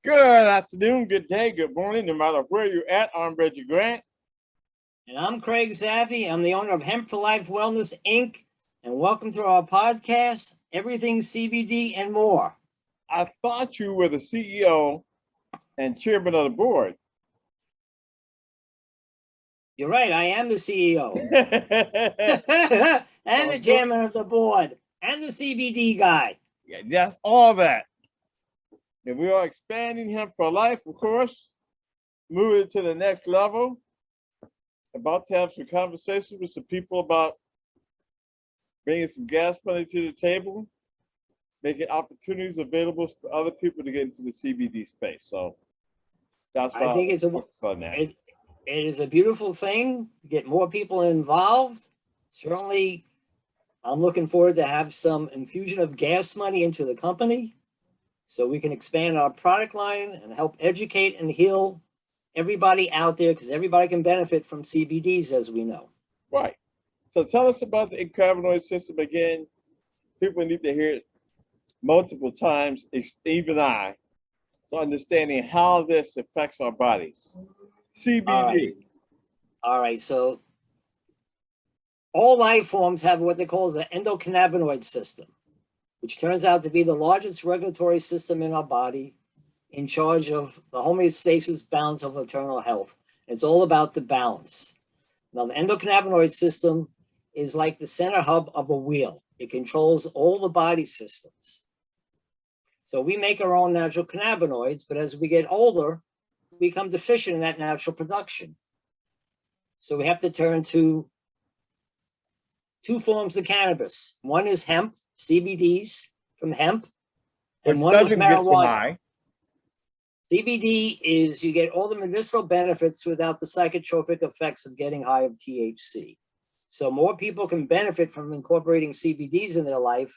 Good afternoon, good day, good morning, no matter where you're at. I'm Reggie Grant. And I'm Craig Zaffe. I'm the owner of Hemp for Life Wellness, Inc. And welcome to our podcast, Everything CBD and More. I thought you were the CEO and chairman of the board. You're right, I am the CEO. And the chairman of the board. And the CBD guy. Yeah, that's all that. And we are expanding Hemp for Life, of course, moving it to the next level. About to have some conversations with some people about bringing some gas money to the table, making opportunities available for other people to get into the CBD space. So that's why I think it's it is a beautiful thing to get more people involved. Certainly, I'm looking forward to have some infusion of gas money into the company so we can expand our product line and help educate and heal everybody out there, because everybody can benefit from CBDs, as we know. Right. So tell us about the Incrementoid System again. People need to hear it multiple times, even I, so understanding how this affects our bodies. CBD. All right. So all life forms have what they call the endocannabinoid system, which turns out to be the largest regulatory system in our body, in charge of the homeostasis, balance of internal health. It's all about the balance. Now, the endocannabinoid system is like the center hub of a wheel. It controls all the body systems. So we make our own natural cannabinoids, but as we get older, we become deficient in that natural production. So we have to turn to two forms of cannabis. One is hemp, CBDs from hemp, and one is marijuana. CBD is you get all the medicinal benefits without the psychotropic effects of getting high of THC. So more people can benefit from incorporating CBDs in their life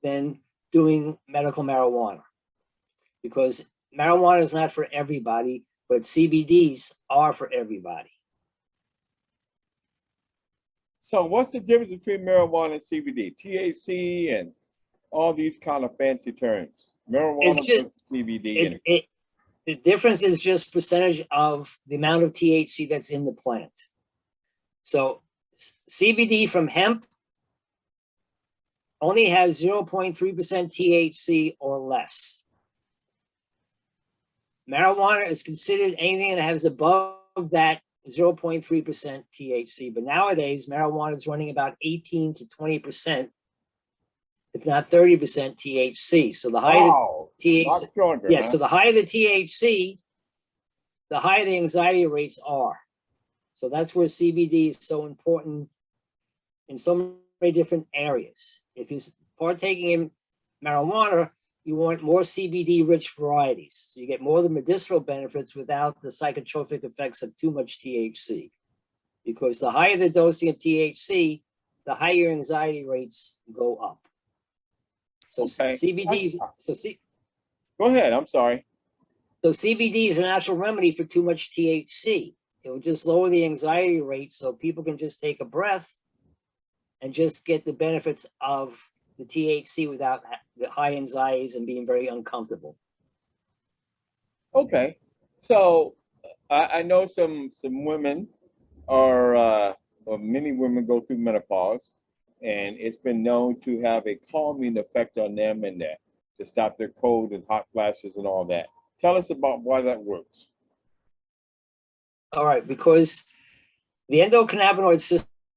than doing medical marijuana, because marijuana is not for everybody, but CBDs are for everybody. So what's the difference between marijuana and CBD? THC and all these kind of fancy terms. Marijuana versus CBD. The difference is just percentage of the amount of THC that's in the plant. So CBD from hemp only has 0.3% THC or less. Marijuana is considered anything that has above that 0.3% THC, but nowadays marijuana is running about 18 to 20%, if not 30% THC. So the higher the THC, stronger, so the higher the THC, the higher the anxiety rates are. So that's where CBD is so important in so many different areas. If you're partaking in marijuana, you want more CBD-rich varieties. So you get more of the medicinal benefits without the psychotropic effects of too much THC. Because the higher the dosing of THC, the higher anxiety rates go up. So CBD, go ahead, I'm sorry. So CBD is a natural remedy for too much THC. It will just lower the anxiety rate so people can just take a breath and just get the benefits of the THC without the high anxieties and being very uncomfortable. Okay. So I know some women or many women go through menopause, and it's been known to have a calming effect on them and that to stop their cold and hot flashes and all that. Tell us about why that works. All right, because the endocannabinoid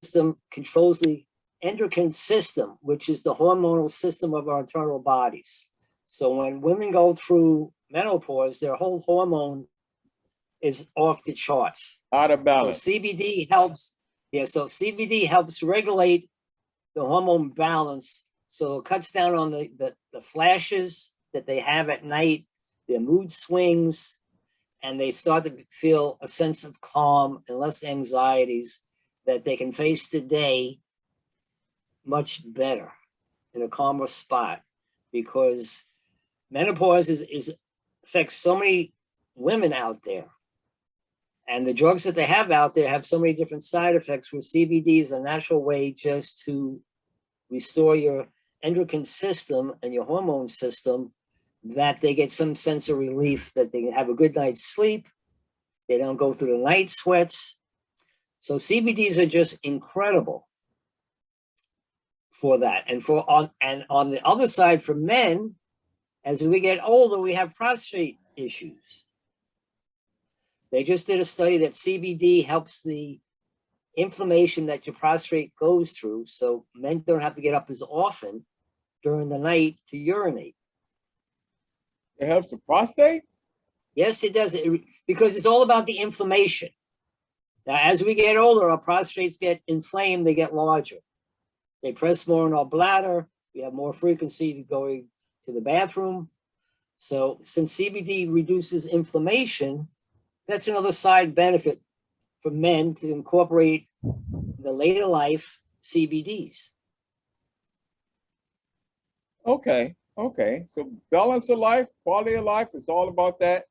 system controls the endocrine system, which is the hormonal system of our internal bodies. So when women go through menopause, their whole hormone is off the charts. Out of balance. So CBD helps. So CBD helps regulate the hormone balance. So it cuts down on the flashes that they have at night, their mood swings, and they start to feel a sense of calm and less anxieties that they can face the day much better in a calmer spot, because menopause affects so many women out there, and the drugs that they have out there have so many different side effects, where CBD is a natural way just to restore your endocrine system and your hormone system that they get some sense of relief, that they can have a good night's sleep. They don't go through the night sweats. So CBDs are just incredible for that. And on the other side, for men, as we get older, we have prostate issues. They just did a study that CBD helps the inflammation that your prostate goes through, so men don't have to get up as often during the night to urinate. It helps the prostate? Yes, it does, because it's all about the inflammation. Now, as we get older, our prostates get inflamed, they get larger. They press more in our bladder. We have more frequency to going to the bathroom. So since CBD reduces inflammation, that's another side benefit for men to incorporate the later life CBDs. Okay. So balance of life, quality of life, it's all about that.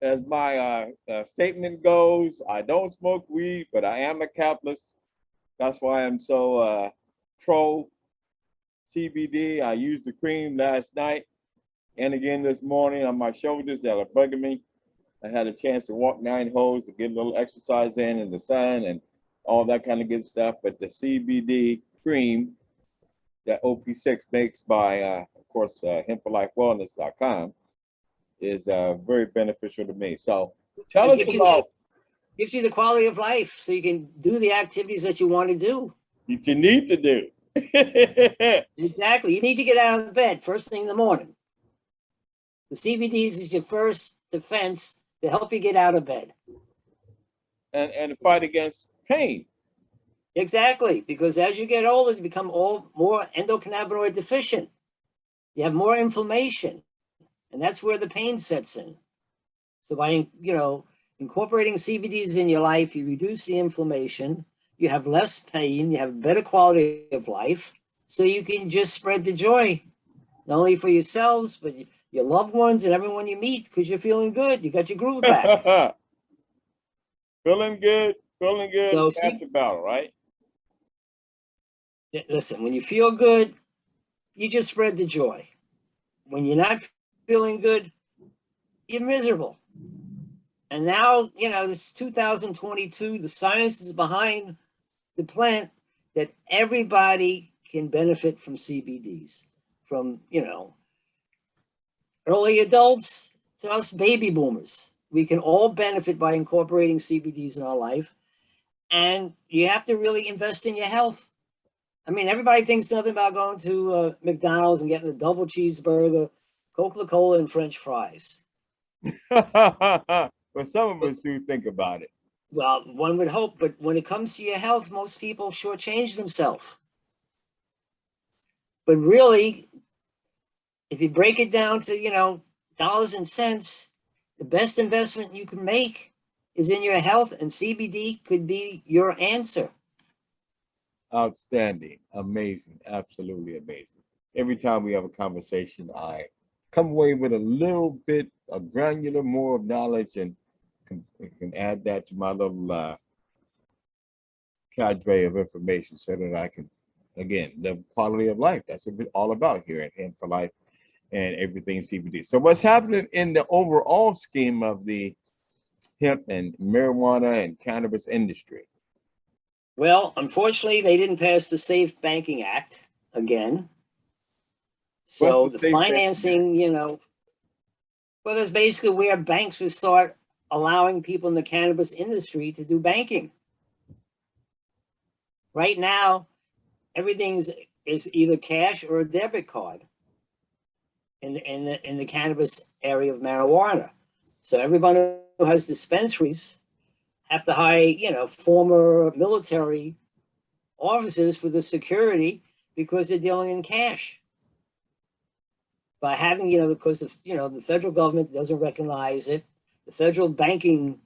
As my statement goes, I don't smoke weed, but I am a capitalist. That's why I'm so pro CBD. I used the cream last night and again this morning on my shoulders that are bugging me. I had a chance to walk 9 holes to get a little exercise in the sun and all that kind of good stuff. But the CBD cream that OP6 makes by, of course, hempforlifewellness.com is very beneficial to me. So tell us about. Gives you the quality of life so you can do the activities that you want to do. That you need to do. Exactly. You need to get out of bed first thing in the morning. The CBDs is your first defense to help you get out of bed. And fight against pain. Exactly, because as you get older, you become more endocannabinoid deficient. You have more inflammation, and that's where the pain sets in. So by incorporating CBDs in your life, you reduce the inflammation, you have less pain, you have better quality of life, so you can just spread the joy, not only for yourselves, but your loved ones and everyone you meet, because you're feeling good. You got your groove back. Feeling good, So is half the battle, right? Listen, when you feel good, you just spread the joy. When you're not feeling good, you're miserable. And now, this is 2022, the science is behind the plant that everybody can benefit from CBDs, from, early adults to us baby boomers. We can all benefit by incorporating CBDs in our life. And you have to really invest in your health. I mean, everybody thinks nothing about going to McDonald's and getting a double cheeseburger, Coca-Cola, and French fries. But some of us do think about it. Well, one would hope, but when it comes to your health, most people shortchange themselves. But really, if you break it down to, dollars and cents, the best investment you can make is in your health, and CBD could be your answer. Outstanding, amazing, absolutely amazing. Every time we have a conversation, I come away with a little bit of granular more of knowledge and can add that to my little cadre of information so that I can, again, the quality of life. That's what it's all about here at Hemp for Life and everything CBD. So what's happening in the overall scheme of the hemp and marijuana and cannabis industry? Well, unfortunately, they didn't pass the Safe Banking Act again. So the financing, well, that's basically where banks would start allowing people in the cannabis industry to do banking. Right now, everything is either cash or a debit card in the cannabis area of marijuana. So everybody who has dispensaries have to hire, former military officers for the security because they're dealing in cash. By having, because the federal government doesn't recognize it, the federal banking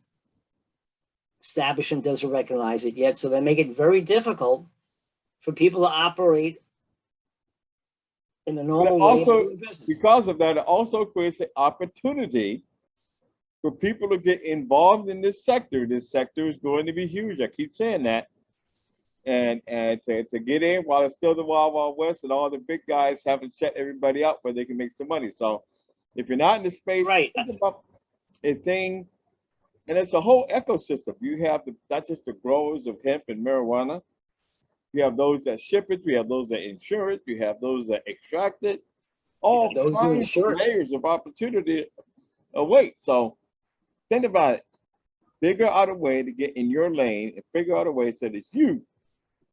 establishment doesn't recognize it yet, so they make it very difficult for people to operate in the normal way of doing business. Because of that, it also creates an opportunity for people to get involved in this sector. This sector is going to be huge. I keep saying that. And to get in while it's still the Wild Wild West and all the big guys haven't shut everybody up where they can make some money. So If you're not in the space, Right. think about a thing, and it's a whole ecosystem. You have not just the growers of hemp and marijuana. You have those that ship it. You have those that insure it. You have those that extract it. All those who kinds insure of it. layers of opportunity await. So think about it. Figure out a way to get in your lane and figure out a way so that you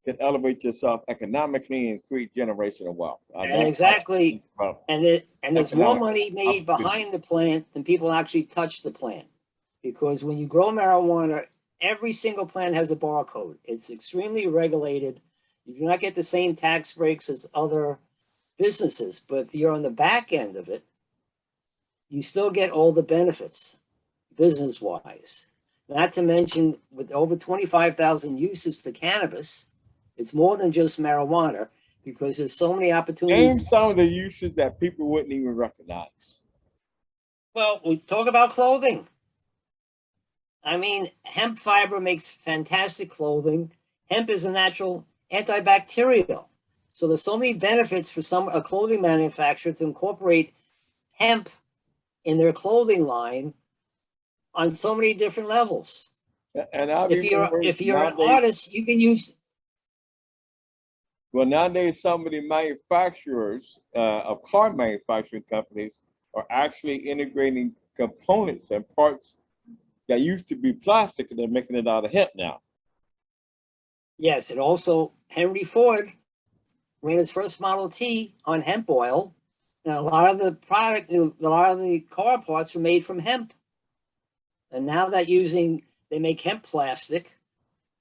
can elevate yourself economically and create generational wealth. And exactly, and there's more money made behind the plant than people actually touch the plant. Because when you grow marijuana, every single plant has a barcode. It's extremely regulated. You do not get the same tax breaks as other businesses, but if you're on the back end of it, you still get all the benefits business-wise. Not to mention, with over 25,000 uses to cannabis, it's more than just marijuana because there's so many opportunities. Name some of the uses that people wouldn't even recognize. Well, we talk about clothing. I mean, hemp fiber makes fantastic clothing. Hemp is a natural antibacterial. So there's so many benefits for a clothing manufacturer to incorporate hemp in their clothing line on so many different levels. And I've if you're an artist, you can use. Well, nowadays, some of the manufacturers of car manufacturing companies are actually integrating components and parts that used to be plastic, and they're making it out of hemp now. Yes, and also Henry Ford ran his first Model T on hemp oil, and a lot of the car parts were made from hemp. And now that they make hemp plastic,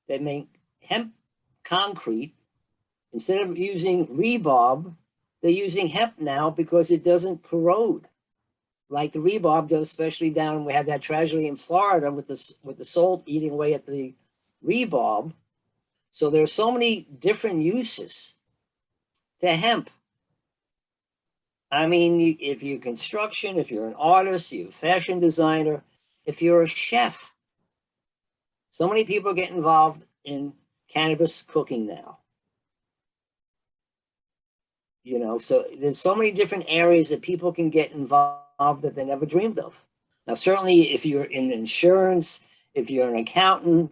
they make hemp concrete. Instead of using rebarb, they're using hemp now because it doesn't corrode like the rebarb does, especially down. We had that tragedy in Florida with the salt eating away at the rebarb. So there's so many different uses to hemp. I mean, if you're construction, if you're an artist, you're a fashion designer, if you're a chef, so many people get involved in cannabis cooking now. So there's so many different areas that people can get involved that they never dreamed of. Now, certainly if you're in insurance, if you're an accountant,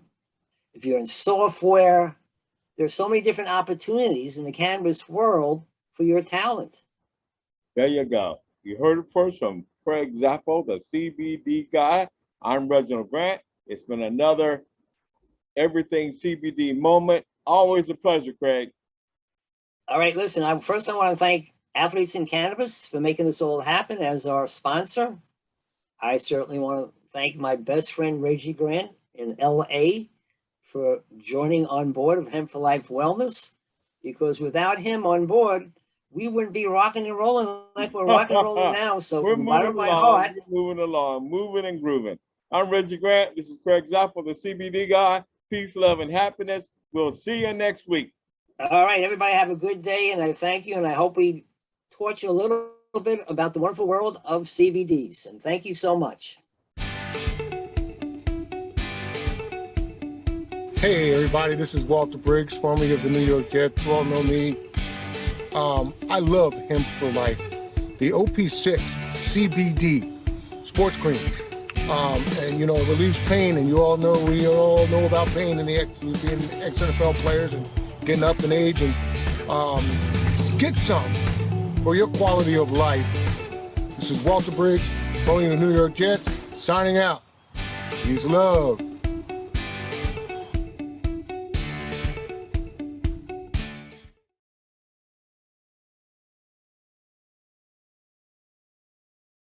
if you're in software, there's so many different opportunities in the cannabis world for your talent. There you go. You heard it first from Craig Zaffe, the CBD guy. I'm Reginald Grant. It's been another Everything CBD moment. Always a pleasure, Craig. All right, listen, I want to thank Athletes in Cannabis for making this all happen as our sponsor. I certainly want to thank my best friend, Reggie Grant in LA, for joining on board of Hemp for Life Wellness, because without him on board, we wouldn't be rocking and rolling like we're rocking and rolling now. So from the bottom of my heart. We're moving along, moving and grooving. I'm Reggie Grant. This is Craig Zaffe, the CBD guy. Peace, love, and happiness. We'll see you next week. All right, everybody have a good day, and I thank you, and I hope we taught you a little bit about the wonderful world of CBDs, and thank you so much. Hey everybody, this is Walter Briggs, formerly of the New York Jets. You all know me. I love Hemp for Life, the OP6 CBD sports cream. And it relieves pain, and we all know about pain in being ex-NFL players and getting up in age, and get some for your quality of life. This is Walter Briggs, formerly of the New York Jets, signing out. Peace, love.